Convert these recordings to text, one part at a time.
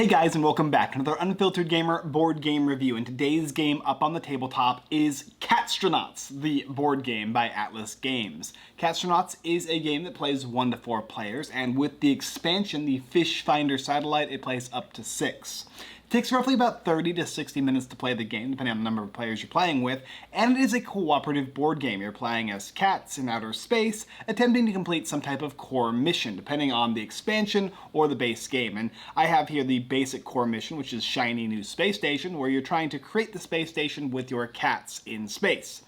Hey guys, and welcome back to another Unfiltered Gamer board game review. And today's game up on the tabletop is Catstronauts, the board game by Atlas Games. Catstronauts is a game that plays 1 to 4 players, and with the expansion, the Fish Finder satellite, it plays up to 6. It takes roughly about 30 to 60 minutes to play the game, depending on the number of players you're playing with, and it is a cooperative board game. You're playing as cats in outer space, attempting to complete some type of core mission, depending on the expansion or the base game. And I have here the basic core mission, which is Shiny New Space Station, where you're trying to create the space station with your cats in space.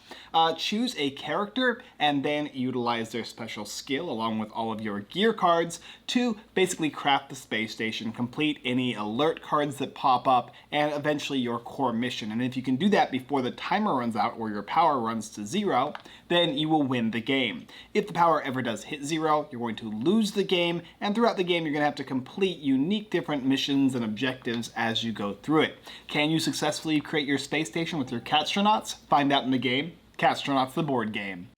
Choose a character and then utilize their special skill along with all of your gear cards to basically craft the space station, complete any alert cards that pop up, and eventually your core mission. And if you can do that before the timer runs out or your power runs to 0, then you will win the game. If the power ever does hit 0, you're going to lose the game, and throughout the game you're going to have to complete unique different missions and objectives as you go through it. Can you successfully create your space station with your Catstronauts? Find out in the game. Catstronauts, the board game.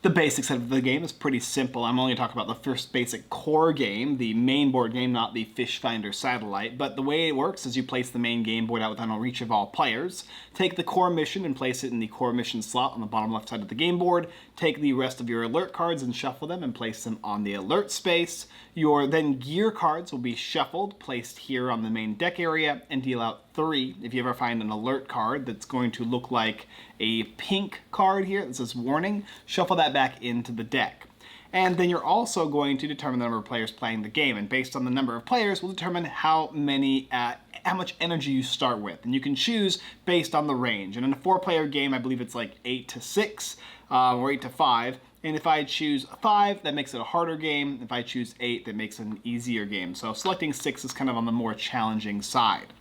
The basics of the game is pretty simple. I'm only going to talk about the first basic core game, the main board game, not the Fish Finder satellite. But the way it works is you place the main game board out within reach of all players, take the core mission and place it in the core mission slot on the bottom left side of the game board, take the rest of your alert cards and shuffle them and place them on the alert space. Your then gear cards will be shuffled, placed here on the main deck area, and deal out 3. If you ever find an alert card that's going to look like a pink card here that says warning, shuffle that back into the deck. And then you're also going to determine the number of players playing the game, and based on the number of players will determine how much energy you start with. And you can choose based on the range. And in a 4-player game, I believe it's like 8 to 6 or 8 to 5. And if I choose 5, that makes it a harder game. If I choose 8, that makes it an easier game. So selecting 6 is kind of on the more challenging side.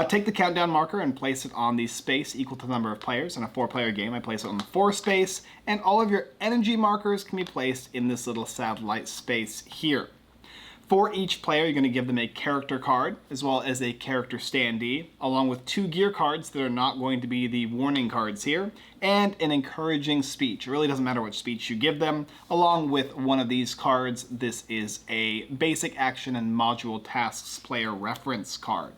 Take the countdown marker and place it on the space equal to the number of players. In a 4-player game, I place it on the 4 space, and all of your energy markers can be placed in this little satellite space here. For each player, you're going to give them a character card, as well as a character standee, along with 2 gear cards that are not going to be the warning cards here, and an encouraging speech. It really doesn't matter what speech you give them. Along with one of these cards, this is a basic action and module tasks player reference card.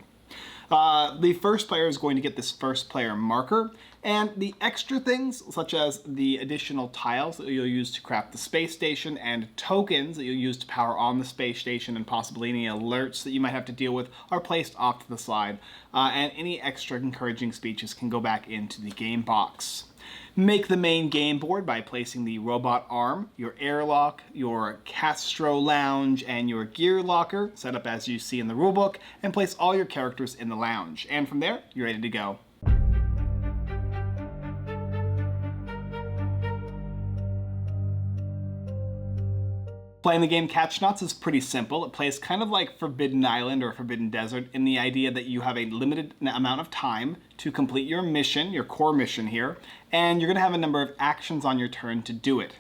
The first player is going to get this first player marker, and the extra things, such as the additional tiles that you'll use to craft the space station and tokens that you'll use to power on the space station and possibly any alerts that you might have to deal with, are placed off to the side, and any extra encouraging speeches can go back into the game box. Make the main game board by placing the robot arm, your airlock, your Castro lounge, and your gear locker set up as you see in the rulebook, and place all your characters in the lounge. And from there, you're ready to go. Playing the game Catstronauts is pretty simple. It plays kind of like Forbidden Island or Forbidden Desert in the idea that you have a limited amount of time to complete your mission, your core mission here, and you're going to have a number of actions on your turn to do it.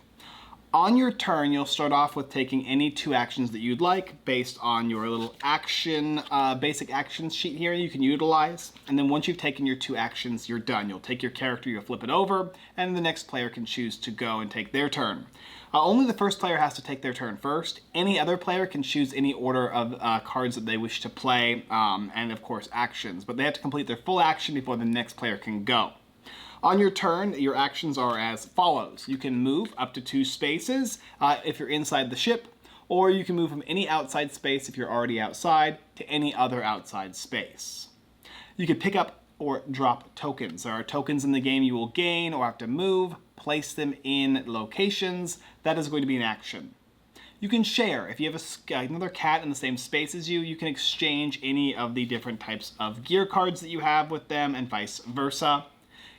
On your turn, you'll start off with taking any 2 actions that you'd like based on your little action, basic actions sheet here you can utilize. And then once you've taken your 2 actions, you're done. You'll take your character, you'll flip it over, and the next player can choose to go and take their turn. Only the first player has to take their turn first. Any other player can choose any order of cards that they wish to play, and of course actions, but they have to complete their full action before the next player can go. On your turn, your actions are as follows. You can move up to 2 spaces if you're inside the ship, or you can move from any outside space if you're already outside to any other outside space. You can pick up or drop tokens. There are tokens in the game you will gain or have to move, place them in locations. That is going to be an action. You can share. If you have another cat in the same space as you, you can exchange any of the different types of gear cards that you have with them and vice versa.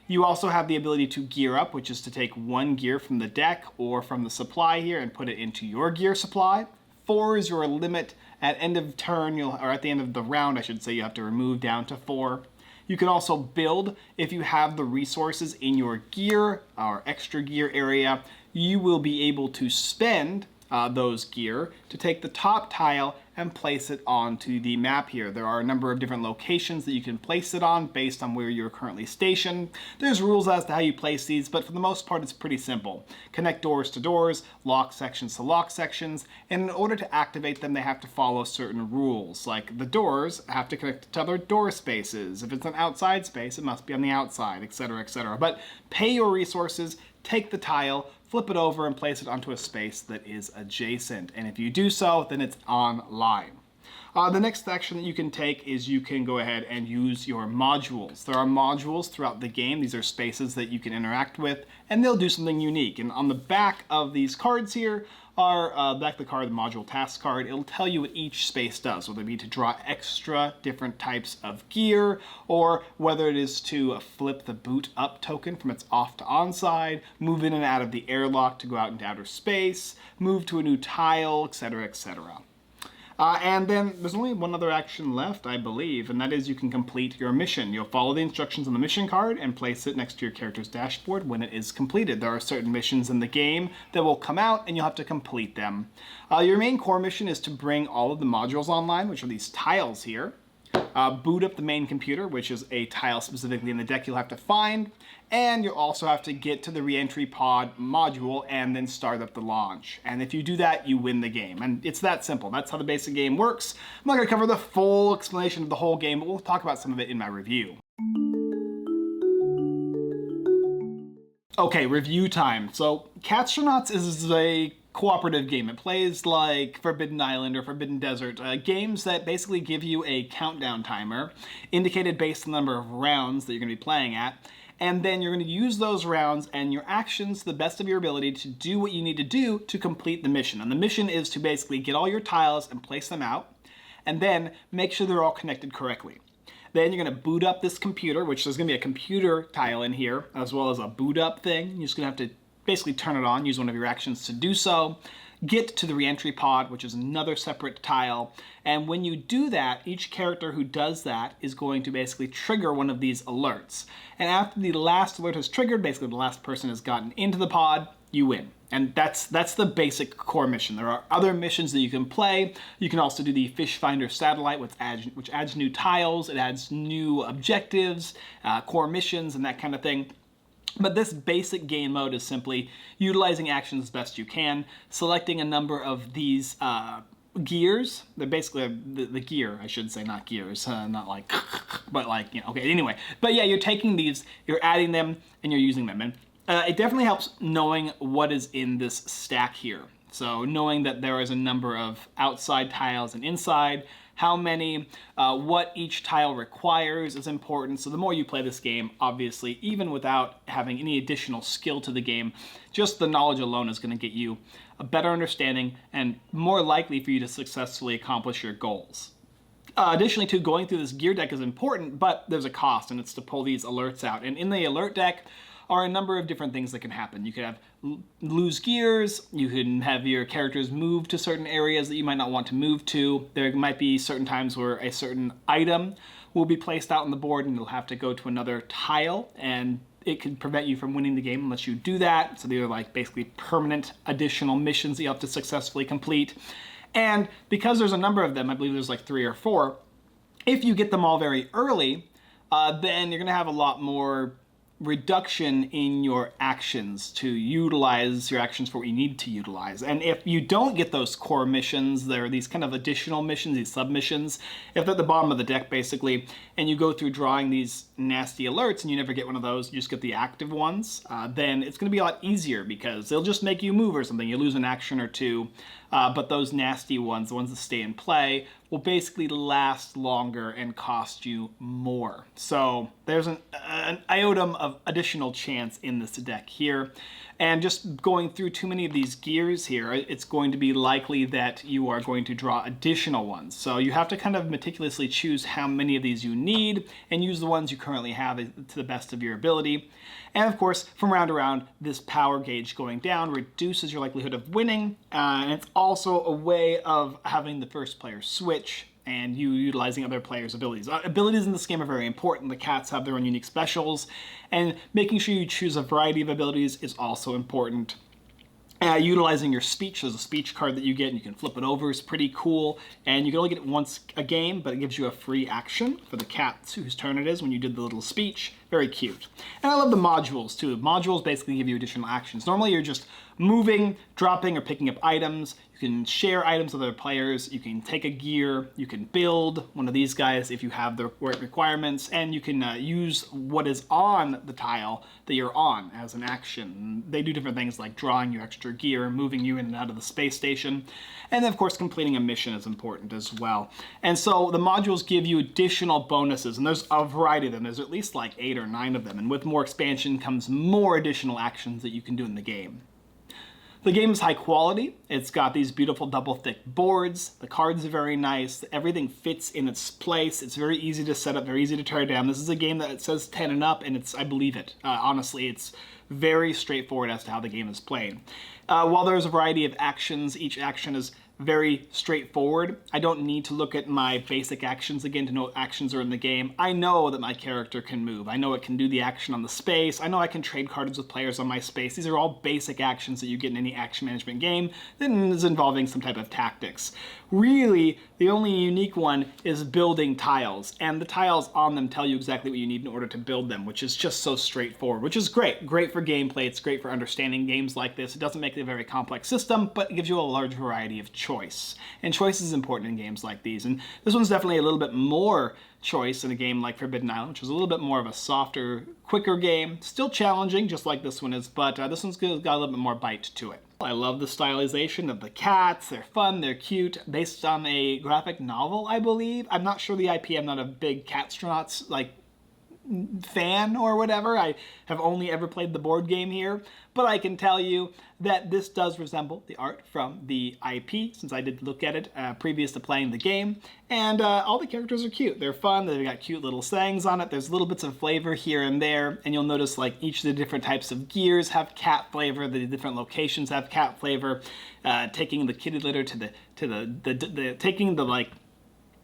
You also have the ability to gear up, which is to take 1 gear from the deck or from the supply here and put it into your gear supply. 4 is your limit. At end of turn, or at the end of the round, I should say, you have to remove down to 4. You can also build. If you have the resources in your gear or extra gear area, you will be able to spend those gear to take the top tile and place it onto the map here. There are a number of different locations that you can place it on based on where you're currently stationed. There's rules as to how you place these, but for the most part it's pretty simple. Connect doors to doors, lock sections to lock sections, and in order to activate them they have to follow certain rules. Like the doors have to connect to other door spaces. If it's an outside space it must be on the outside, etc., etc. But pay your resources, take the tile, flip it over and place it onto a space that is adjacent. And if you do so, then it's online. The next action that you can take is you can go ahead and use your modules. There are modules throughout the game. These are spaces that you can interact with, and they'll do something unique. And on the back of these cards here are, back of the card, the module task card, it'll tell you what each space does, whether it be to draw extra different types of gear, or whether it is to flip the boot up token from its off to on side, move in and out of the airlock to go out into outer space, move to a new tile, etc., etc. And then there's only one other action left, I believe, and that is you can complete your mission. You'll follow the instructions on the mission card and place it next to your character's dashboard when it is completed. There are certain missions in the game that will come out and you'll have to complete them. Your main core mission is to bring all of the modules online, which are these tiles here. Boot up the main computer, which is a tile specifically in the deck you'll have to find, and you'll also have to get to the reentry pod module and then start up the launch. And if you do that, you win the game. And it's that simple. That's how the basic game works. I'm not going to cover the full explanation of the whole game, but we'll talk about some of it in my review. Okay, review time. So Catstronauts is a cooperative game. It plays like Forbidden Island or Forbidden Desert, games that basically give you a countdown timer indicated based on the number of rounds that you're going to be playing at, and then you're going to use those rounds and your actions to the best of your ability to do what you need to do to complete the mission. And the mission is to basically get all your tiles and place them out, and then make sure they're all connected correctly. Then you're going to boot up this computer, which there's going to be a computer tile in here, as well as a boot up thing. You're just going to have to basically turn it on, use one of your actions to do so. Get to the reentry pod, which is another separate tile. And when you do that, each character who does that is going to basically trigger one of these alerts. And after the last alert is triggered, basically the last person has gotten into the pod, you win. And that's the basic core mission. There are other missions that you can play. You can also do the Fish Finder satellite, which adds new tiles, it adds new objectives, core missions, and that kind of thing. But this basic game mode is simply utilizing actions as best you can, selecting a number of these gears. They're basically the gear, I should say, not gears, not like, but like, you know, okay, anyway. But yeah, you're taking these, you're adding them, and you're using them. And it definitely helps knowing what is in this stack here. So knowing that there is a number of outside tiles and inside, how many, what each tile requires is important. So the more you play this game, obviously, even without having any additional skill to the game, just the knowledge alone is going to get you a better understanding and more likely for you to successfully accomplish your goals. Additionally, too, going through this gear deck is important, but there's a cost, and it's to pull these alerts out. And in the alert deck are a number of different things that can happen. You could have lose gears, you can have your characters move to certain areas that you might not want to move to. There might be certain times where a certain item will be placed out on the board and you'll have to go to another tile, and it can prevent you from winning the game unless you do that. So these are like basically permanent additional missions that you have to successfully complete. And because there's a number of them, I believe there's like 3 or 4, if you get them all very early, then you're gonna have a lot more reduction in your actions to utilize your actions for what you need to utilize. And if you don't get those core missions, there are these kind of additional missions, these submissions, if they're at the bottom of the deck basically, and you go through drawing these nasty alerts and you never get one of those, you just get the active ones, then it's going to be a lot easier because they'll just make you move or something. You lose an action or two, but those nasty ones, the ones that stay in play, will basically last longer and cost you more. So there's an iota of additional chance in this deck here. And just going through too many of these gears here, it's going to be likely that you are going to draw additional ones. So you have to kind of meticulously choose how many of these you need and use the ones you currently have to the best of your ability. And of course, from round to round, this power gauge going down reduces your likelihood of winning. And it's also a way of having the first player switch and you utilizing other players' abilities. Abilities in this game are very important. The cats have their own unique specials, and making sure you choose a variety of abilities is also important. Utilizing your speech, there's a speech card that you get and you can flip it over, is pretty cool. And you can only get it once a game, but it gives you a free action for the cat whose turn it is when you did the little speech. Very cute. And I love the modules too. Modules basically give you additional actions. Normally you're just moving, dropping, or picking up items. You can share items with other players. You can take a gear. You can build one of these guys if you have the right requirements. And you can use what is on the tile that you're on as an action. They do different things like drawing you extra gear, moving you in and out of the space station. And then of course completing a mission is important as well. And so the modules give you additional bonuses, and there's a variety of them. There's at least like 8 or 9 of them. And with more expansion comes more additional actions that you can do in the game. The game is high quality. It's got these beautiful double thick boards. The cards are very nice. Everything fits in its place. It's very easy to set up, very easy to tear down. This is a game that it says 10 and up, and I believe it. Honestly, it's very straightforward as to how the game is played. While there's a variety of actions, each action is very straightforward. I don't need to look at my basic actions again to know what actions are in the game. I know that my character can move. I know it can do the action on the space. I know I can trade cards with players on my space. These are all basic actions that you get in any action management game that is involving some type of tactics. Really, the only unique one is building tiles, and the tiles on them tell you exactly what you need in order to build them, which is just so straightforward, which is great. Great for gameplay. It's great for understanding games like this. It doesn't make it a very complex system, but it gives you a large variety of choice. And choice is important in games like these. And this one's definitely a little bit more choice in a game like Forbidden Island, which is a little bit more of a softer, quicker game. Still challenging, just like this one is, but this one's got a little bit more bite to it. I love the stylization of the cats. They're fun, they're cute, based on a graphic novel, I believe. I'm not sure the IP. I'm not a big Catstronauts fan or whatever. I have only ever played the board game here, but I can tell you that this does resemble the art from the IP, since I did look at it previous to playing the game, and all the characters are cute. They're fun, they've got cute little sayings on it, there's little bits of flavor here and there, and you'll notice like each of the different types of gears have cat flavor, the different locations have cat flavor, taking the kitty litter taking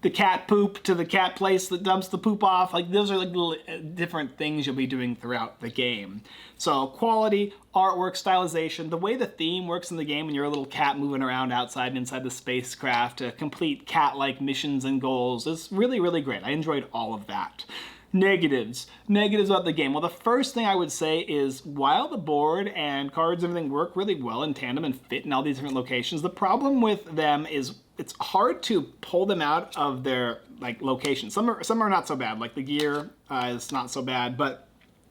the cat poop to the cat place that dumps the poop off. Like, those are like little different things you'll be doing throughout the game. So quality, artwork, stylization, the way the theme works in the game when you're a little cat moving around outside and inside the spacecraft to complete cat-like missions and goals is really, really great. I enjoyed all of that. Negatives about the game. Well, the first thing I would say is while the board and cards and everything work really well in tandem and fit in all these different locations, the problem with them is it's hard to pull them out of their location. Some are not so bad, like the gear is not so bad, but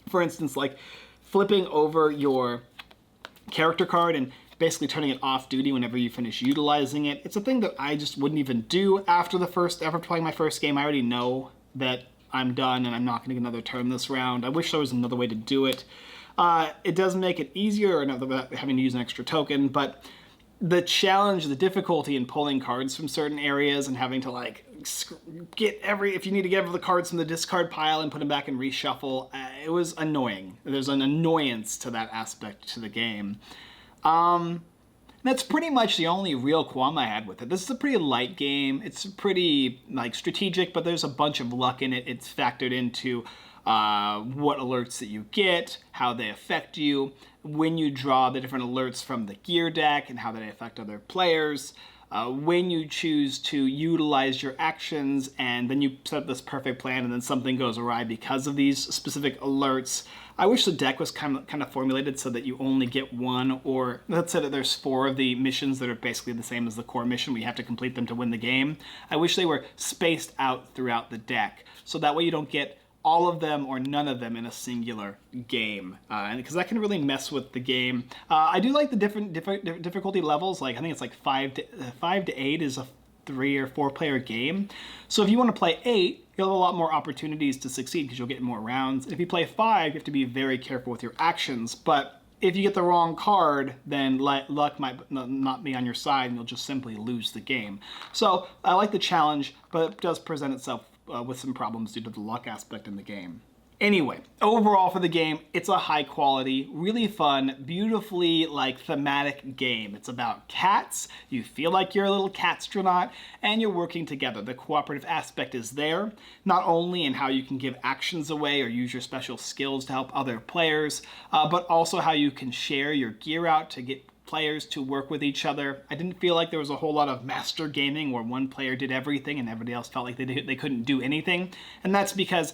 for instance, like flipping over your character card and basically turning it off duty whenever you finish utilizing it. It's a thing that I just wouldn't even do after playing my first game. I already know that I'm done and I'm not going to get another turn this round. I wish there was another way to do it. It does make it easier without having to use an extra token, but the challenge, the difficulty in pulling cards from certain areas and having to if you need to get the cards from the discard pile and put them back and reshuffle, it was annoying. There's an annoyance to that aspect to the game. That's pretty much the only real qualm I had with it. This is a pretty light game. It's pretty strategic, but there's a bunch of luck in it. It's factored into what alerts that you get, how they affect you, when you draw the different alerts from the gear deck and how they affect other players, when you choose to utilize your actions and then you set up this perfect plan and then something goes awry because of these specific alerts. I wish the deck was kind of formulated so that you only get one, or let's say that there's 4 of the missions that are basically the same as the core mission. We have to complete them to win the game. I wish they were spaced out throughout the deck, so that way you don't get all of them or none of them in a singular game, because that can really mess with the game. I do like the different difficulty levels. I think it's like 5 to 8 is a 3 or 4 player game. So if you want to play 8, you'll have a lot more opportunities to succeed because you'll get more rounds. If you play 5, you have to be very careful with your actions. But if you get the wrong card, then luck might not be on your side and you'll just simply lose the game. So I like the challenge, but it does present itself with some problems due to the luck aspect in the game. Anyway, overall for the game, it's a high quality, really fun, beautifully thematic game. It's about cats, you feel like you're a little catstronaut, and you're working together. The cooperative aspect is there, not only in how you can give actions away or use your special skills to help other players, but also how you can share your gear out to get players to work with each other. I didn't feel like there was a whole lot of master gaming where one player did everything and everybody else felt like they couldn't do anything. And that's because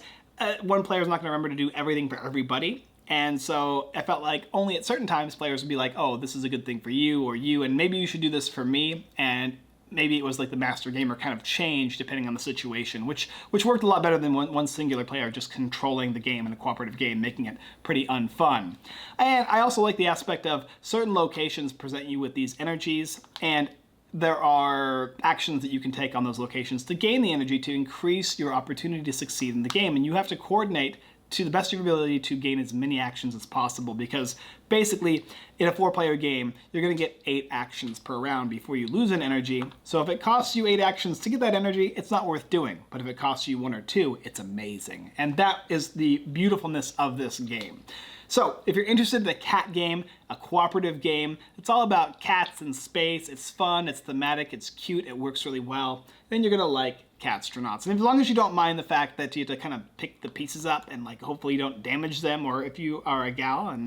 one player is not going to remember to do everything for everybody. And so I felt like only at certain times players would be like, oh, this is a good thing for you or you, and maybe you should do this for me. And maybe it was like the master gamer kind of changed depending on the situation, which worked a lot better than one singular player just controlling the game in a cooperative game, making it pretty unfun. And I also like the aspect of certain locations present you with these energies, and there are actions that you can take on those locations to gain the energy to increase your opportunity to succeed in the game. And you have to coordinate to the best of your ability to gain as many actions as possible, because basically in a 4-player game you're going to get 8 actions per round before you lose an energy. So if it costs you 8 actions to get that energy, it's not worth doing, but if it costs you 1 or 2, it's amazing. And that is the beautifulness of this game. So if you're interested in a cat game, a cooperative game, it's all about cats in space, it's fun, it's thematic, it's cute, it works really well, then you're gonna like Catstronauts. And as long as you don't mind the fact that you have to kind of pick the pieces up and like hopefully you don't damage them, or if you are a gal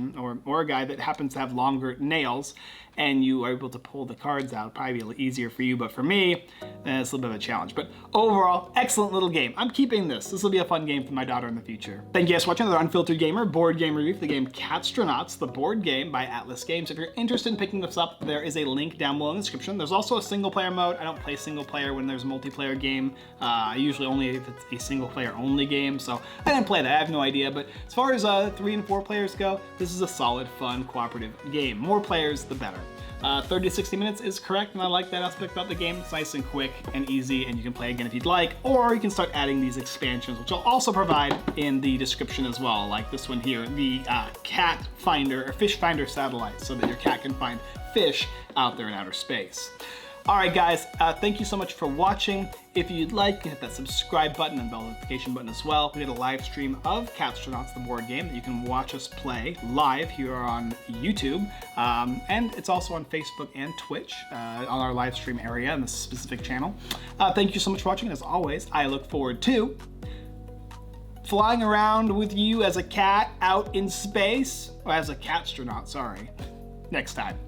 or a guy that happens to have longer nails and you are able to pull the cards out, it'll probably be a little easier for you, but for me, it's a little bit of a challenge. But overall, excellent little game. I'm keeping this. This will be a fun game for my daughter in the future. Thank you guys for watching another Unfiltered Gamer board game review for the game Catstronauts, the board game by Atlas Games. If you're interested in picking this up, there is a link down below in the description. There's also a single player mode. I don't play single player when there's a multiplayer game. Usually only if it's a single player only game, so I didn't play that. I have no idea, but as far as 3 and 4 players go, this is a solid, fun, cooperative game. More players, the better. 30 to 60 minutes is correct, and I like that aspect about the game. It's nice and quick and easy, and you can play again if you'd like, or you can start adding these expansions, which I'll also provide in the description as well, like this one here, the cat finder, or fish finder satellite, so that your cat can find fish out there in outer space. All right, guys, thank you so much for watching. If you'd like, you can hit that subscribe button and bell notification button as well. We did a live stream of Catstronauts, the board game, that you can watch us play live here on YouTube. And it's also on Facebook and Twitch on our live stream area in this specific channel. Thank you so much for watching. As always, I look forward to flying around with you as a cat out in space, or as a Catstronaut, sorry, next time.